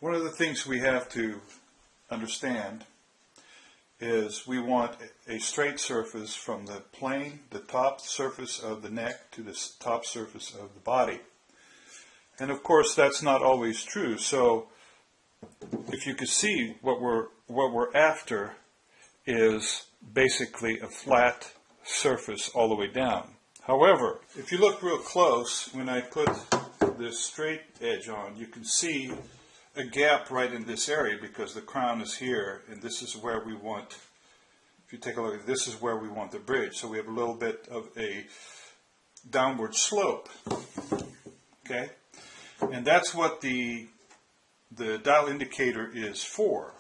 One of the things we have to understand is we want a straight surface from the plane, the top surface of the neck, to the top surface of the body. And of course that's not always true. So if you could see, what we're after is basically a flat surface all the way down. However, if you look real close, when I put this straight edge on, you can see a gap right in this area because the crown is here, and this is where we want, if you take a look, this is where we want the bridge. So we have a little bit of a downward slope. Okay? And that's what the dial indicator is for.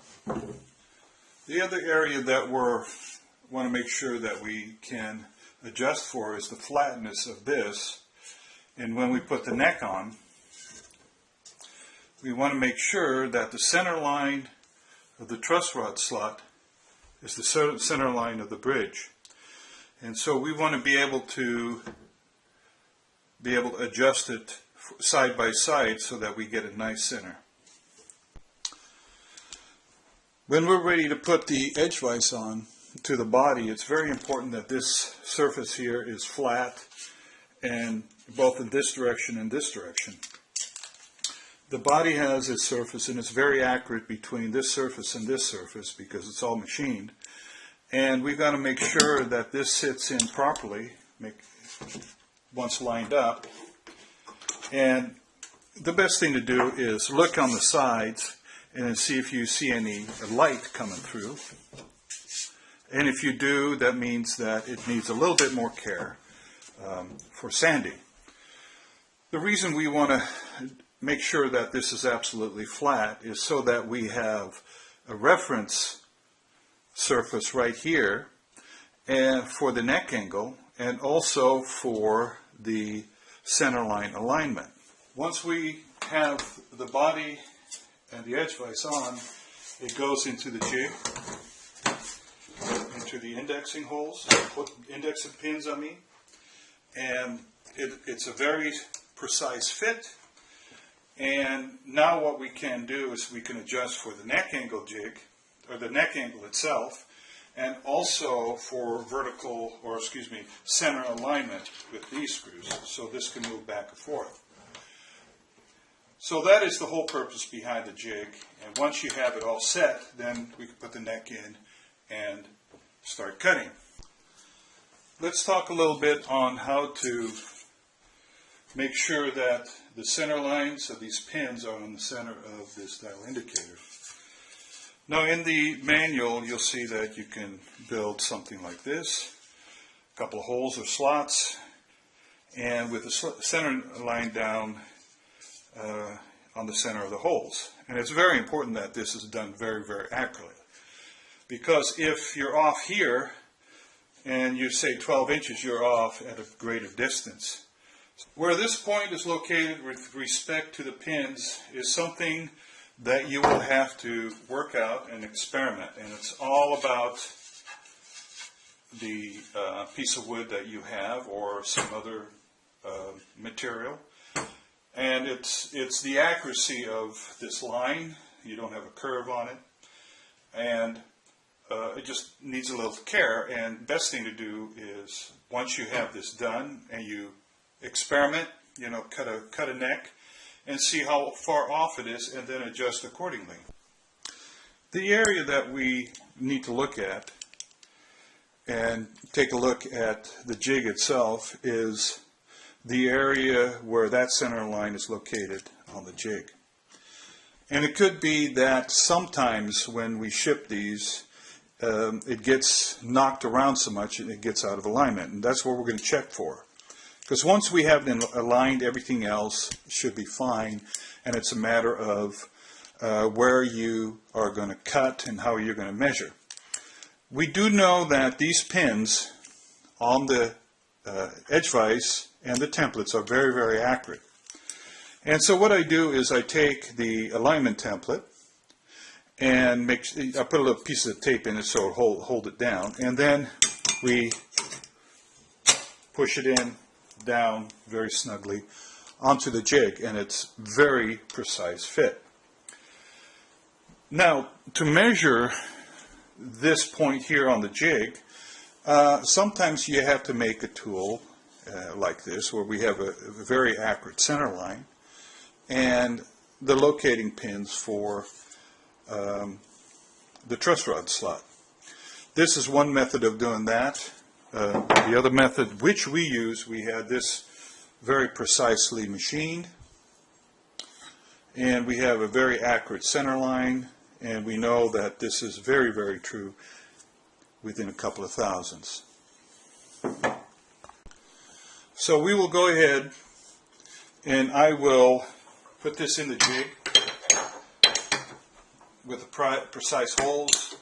The other area that we want to make sure that we can adjust for is the flatness of this. And when we put the neck on, we want to make sure that the center line of the truss rod slot is the center line of the bridge. And so we want to be able to adjust it side by side so that we get a nice center. When we're ready to put the edge vise on to the body, it's very important that this surface here is flat, and both in this direction and this direction. The body has its surface, and it's very accurate between this surface and this surface because it's all machined. And we've got to make sure that this sits in properly once lined up. And the best thing to do is look on the sides and see if you see any light coming through. And if you do, that means that it needs a little bit more care for sanding. The reason we want to make sure that this is absolutely flat is so that we have a reference surface right here and for the neck angle, and also for the center line alignment. Once we have the body and the edge vise on, it goes into the jig, into the indexing holes, indexing pins I mean, and it's a very precise fit. And now what we can do is we can adjust for the neck angle jig, or the neck angle itself, and also for vertical, or excuse me, center alignment with these screws, so this can move back and forth. So that is the whole purpose behind the jig, and once you have it all set, then we can put the neck in and start cutting. Let's talk a little bit on how to make sure that the center lines of these pins are in the center of this dial indicator. Now in the manual you'll see that you can build something like this, a couple of holes or slots, and with the center line down on the center of the holes. And it's very important that this is done very, very accurately, because if you're off here and you say 12 inches, you're off at a greater distance. Where this point is located with respect to the pins is something that you will have to work out and experiment, and it's all about the piece of wood that you have or some other material, and it's the accuracy of this line. You don't have a curve on it, and it just needs a little care. And best thing to do is, once you have this done and you experiment, cut a neck and see how far off it is, and then adjust accordingly. The area that we need to look at and take a look at the jig itself is the area where that center line is located on the jig. And it could be that sometimes when we ship these, it gets knocked around so much and it gets out of alignment, and that's what we're going to check for. Because once we have it aligned, everything else should be fine, and it's a matter of where you are going to cut and how you're going to measure. We do know that these pins on the edge vise and the templates are very, very accurate. And so what I do is I take the alignment template and I put a little piece of tape in it so it'll hold it down, and then we push it in down very snugly onto the jig, and it's very precise fit. Now, to measure this point here on the jig, sometimes you have to make a tool like this, where we have a very accurate center line and the locating pins for the truss rod slot. This is one method of doing that. The other method which we use, we had this very precisely machined, and we have a very accurate center line, and we know that this is very, very true within a couple of thousandths. So we will go ahead and I will put this in the jig with the precise holes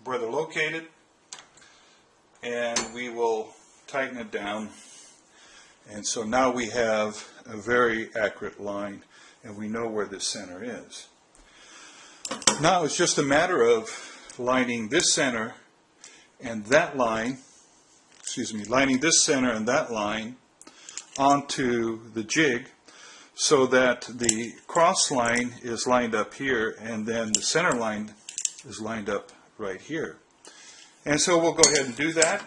where they're located, and we will tighten it down. And so now we have a very accurate line, and we know where the center is. Now it's just a matter of lining this center and that line, lining this center and that line onto the jig so that the cross line is lined up here and then the center line is lined up right here. And so we'll go ahead and do that.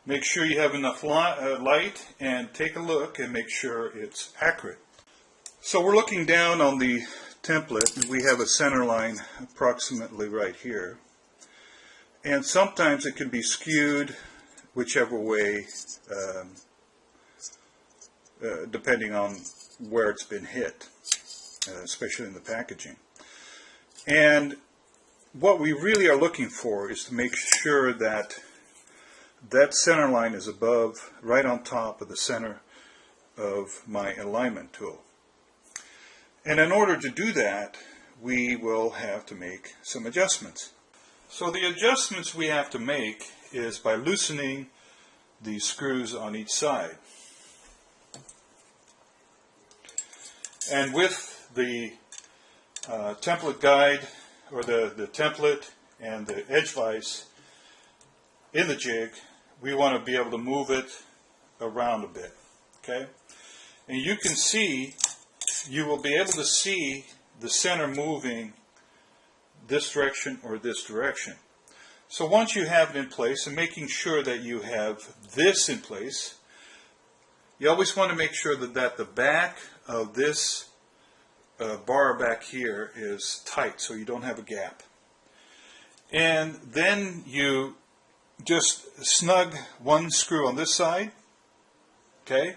Make sure you have enough light and take a look and make sure it's accurate. So we're looking down on the template and we have a center line approximately right here. And sometimes it can be skewed whichever way, depending on where it's been hit, especially in the packaging. And what we really are looking for is to make sure that that center line is above, right on top of the center of my alignment tool. And in order to do that, we will have to make some adjustments. So the adjustments we have to make is by loosening the screws on each side. And with the template guide, or the template and the edge vise in the jig, we want to be able to move it around a bit. Okay? And you can see, you will be able to see the center moving this direction or this direction. So once you have it in place, and making sure that you have this in place, you always want to make sure that the back of this bar back here is tight so you don't have a gap. And then you just snug one screw on this side. Okay?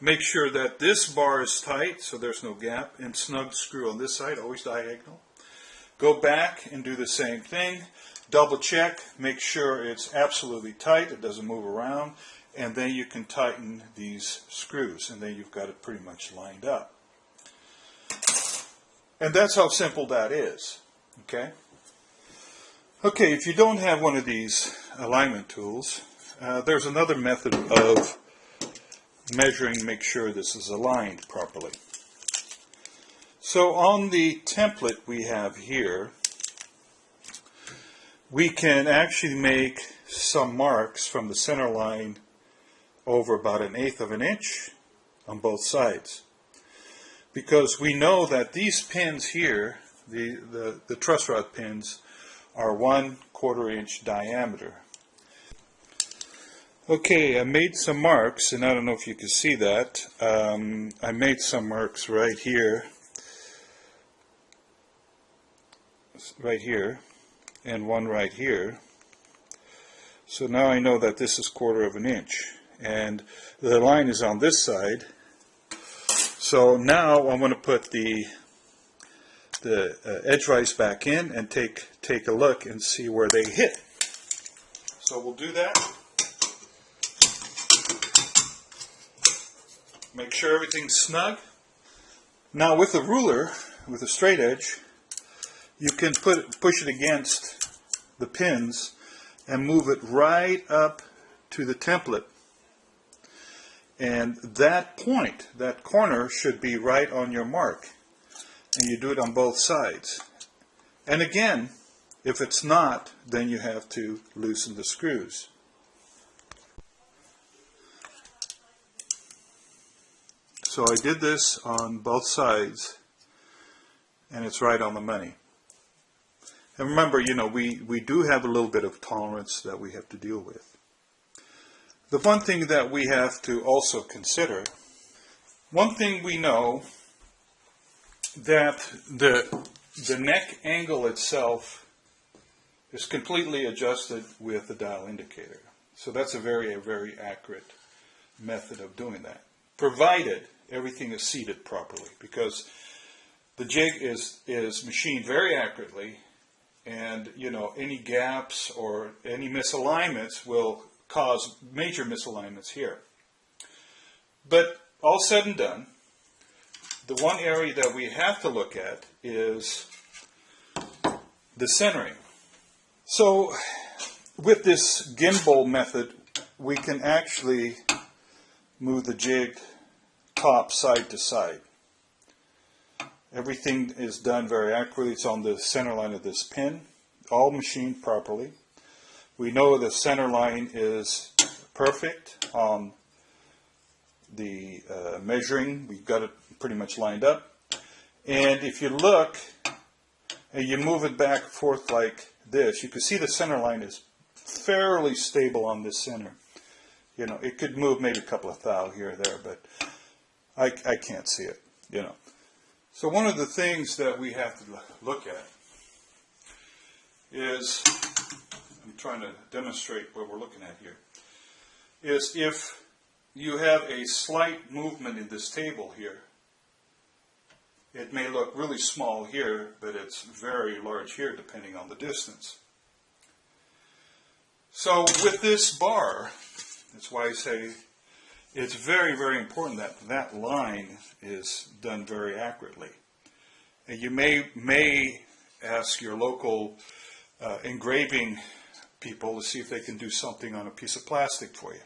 Make sure that this bar is tight so there's no gap, and snug screw on this side, always diagonal. Go back and do the same thing. Double check, make sure it's absolutely tight, it doesn't move around, and then you can tighten these screws, and then you've got it pretty much lined up. And that's how simple that is. Okay? Okay, if you don't have one of these alignment tools, there's another method of measuring to make sure this is aligned properly. So on the template we have here, we can actually make some marks from the center line over about 1/8 of an inch on both sides. Because we know that these pins here, the truss rod pins, are 1/4 inch diameter. Okay, I made some marks, and I don't know if you can see that. I made some marks right here, and one right here. So now I know that this is 1/4 inch, and the line is on this side. So now I'm going to put the edge vise back in and take a look and see where they hit. So we'll do that. Make sure everything's snug. Now with a ruler, with a straight edge, you can push it against the pins and move it right up to the template. And that point, that corner, should be right on your mark. And you do it on both sides. And again, if it's not, then you have to loosen the screws. So I did this on both sides, and it's right on the money. And remember, we do have a little bit of tolerance that we have to deal with. The one thing that we have to also consider, one thing we know, that the neck angle itself is completely adjusted with the dial indicator. So that's a very accurate method of doing that, provided everything is seated properly, because the jig is machined very accurately, and any gaps or any misalignments will cause major misalignments here. But all said and done, the one area that we have to look at is the centering. So with this gimbal method, we can actually move the jig top side to side. Everything is done very accurately. It's on the center line of this pin, all machined properly. We know the center line is perfect on the measuring. We've got it pretty much lined up. And if you look and you move it back and forth like this, you can see the center line is fairly stable on this center. It could move maybe a couple of thou here or there, but I can't see it, So one of the things that we have to look at is, I'm trying to demonstrate what we're looking at here, is if you have a slight movement in this table here, it may look really small here, but it's very large here depending on the distance. So with this bar, that's why I say it's very important that that line is done very accurately. And you may ask your local engraving people to see if they can do something on a piece of plastic for you.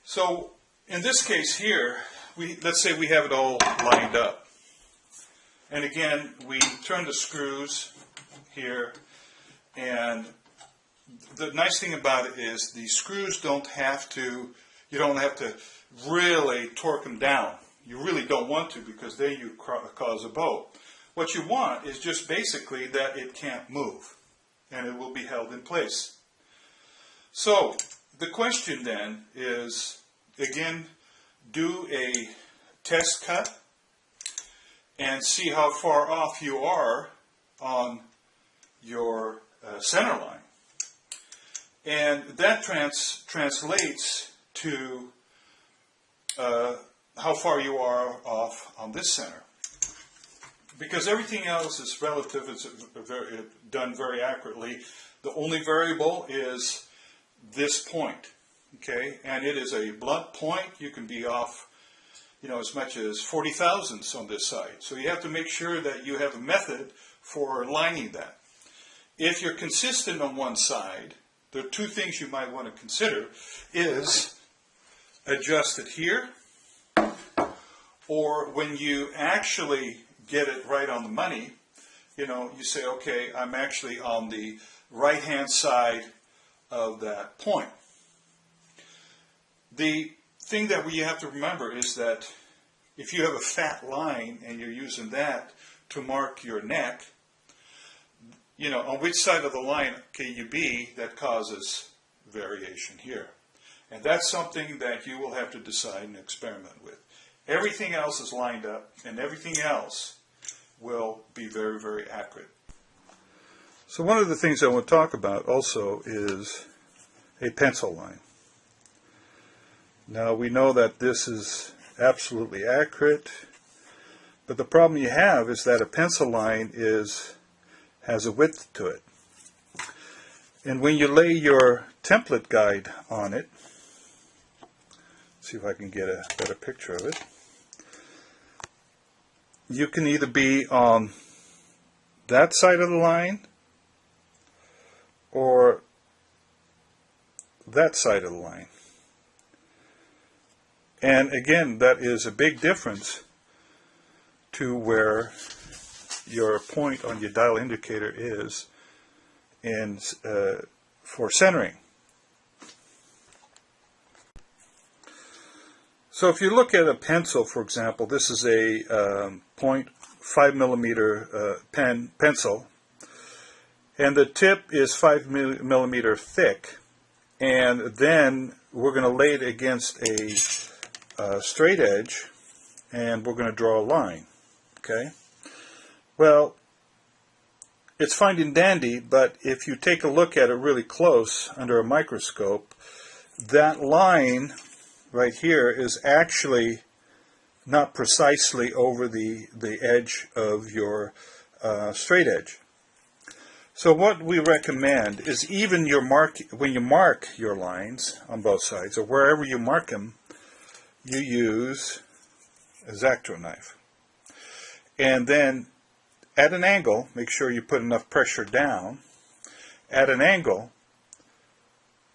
So in this case here, let's say we have it all lined up. And again, we turn the screws here, and the nice thing about it is the screws you don't have to really torque them down. You really don't want to, because then you cause a bow. What you want is just basically that it can't move, and it will be held in place. So the question then is, again, do a test cut and see how far off you are on your center line. And that translates to how far you are off on this center. Because everything else is relative, it's done very accurately. The only variable is this point, okay? And it is a blunt point. You can be off, as much as 40 thousandths on this side. So you have to make sure that you have a method for lining that. If you're consistent on one side, there are two things you might want to consider is adjust it here, or when you actually get it right on the money, you say, okay, I'm actually on the right-hand side of that point. The thing that we have to remember is that if you have a fat line and you're using that to mark your neck, on which side of the line can you be, that causes variation here. And that's something that you will have to decide and experiment with. Everything else is lined up, and everything else will be very accurate. So one of the things I want to talk about also is a pencil line. Now we know that this is absolutely accurate, but the problem you have is that a pencil line has a width to it. And when you lay your template guide on it, see if I can get a better picture of it, you can either be on that side of the line or that side of the line. And again, that is a big difference to where your point on your dial indicator is for centering. So if you look at a pencil, for example, this is a 0.5 millimeter pencil, and the tip is 5 millimeter thick, and then we're going to lay it against a straight edge, and we're going to draw a line. Okay? Well, it's fine and dandy, but if you take a look at it really close under a microscope, that line right here is actually not precisely over the edge of your straight edge. So what we recommend is even when you mark your lines on both sides, or wherever you mark them, you use a X-Acto knife. And then at an angle, make sure you put enough pressure down. At an angle,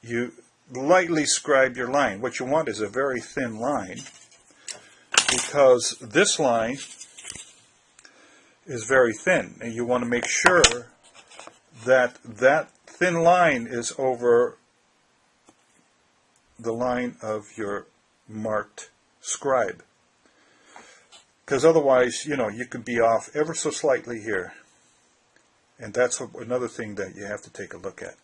you lightly scribe your line. What you want is a very thin line, because this line is very thin, and you want to make sure that that thin line is over the line of your marked scribe, because otherwise, you could be off ever so slightly here, and that's another thing that you have to take a look at.